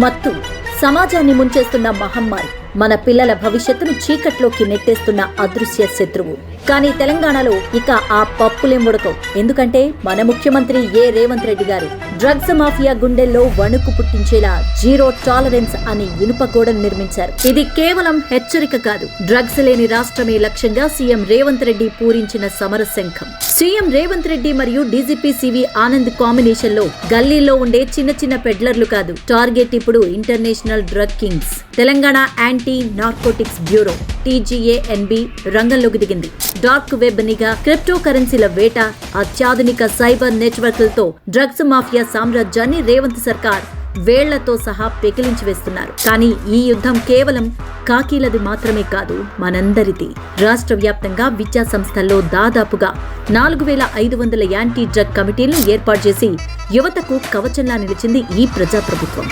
మత్తు సమాజాన్ని ముంచేస్తున్న మహమ్మారి, మన పిల్లల భవిష్యత్తును చీకట్లోకి నెట్టేస్తున్న అదృశ్య శత్రువు. కానీ తెలంగాణలో ఇక ఆ పప్పులేం ఉడకవు. ఎందుకంటే మన ముఖ్యమంత్రి రేవంత్ రెడ్డి గారు డ్రగ్స్ మాఫియా గుండెల్లో వణుకు పుట్టించేలా జీరో టాలరెన్స్ అని ఇనుప గోడను నిర్మించారు. ఇది కేవలం హెచ్చరిక కాదు, డ్రగ్స్ లేని రాష్ట్రమే లక్ష్యంగా సీఎం రేవంత్ రెడ్డి పూరించిన సమర శంఖం. సీఎం రేవంత్ రెడ్డి మరియు డీజీపీ సివి ఆనంద్ కాంబినేషన్ లో గల్లీలో ఉండే చిన్న చిన్న పెడ్లర్లు కాదు, టార్గెట్ ఇప్పుడు international drug Kings. Telangana anti narcotics bureau TGANB రంగంలోకి దిగింది. డార్క్ వెబ్ నిఘా, క్రిప్టో కరెన్సీల వేట, అత్యాధునిక సైబర్ నెట్వర్క్లతో డ్రగ్స్ మాఫియా సామ్రాజ్యాన్ని రేవంత్ సర్కార్ వేళ్లతో సహా పెకిలించి వేస్తున్నారు. కానీ ఈ యుద్ధం కేవలం కాకీలది మాత్రమే కాదు, మనందరిది. రాష్ట్ర వ్యాప్తంగా విద్యా సంస్థల్లో దాదాపుగా 4500 యాంటీ డ్రగ్ కమిటీలను ఏర్పాటు చేసి యువతకు కవచంలా నిలిచింది ఈ ప్రజాప్రభుత్వం.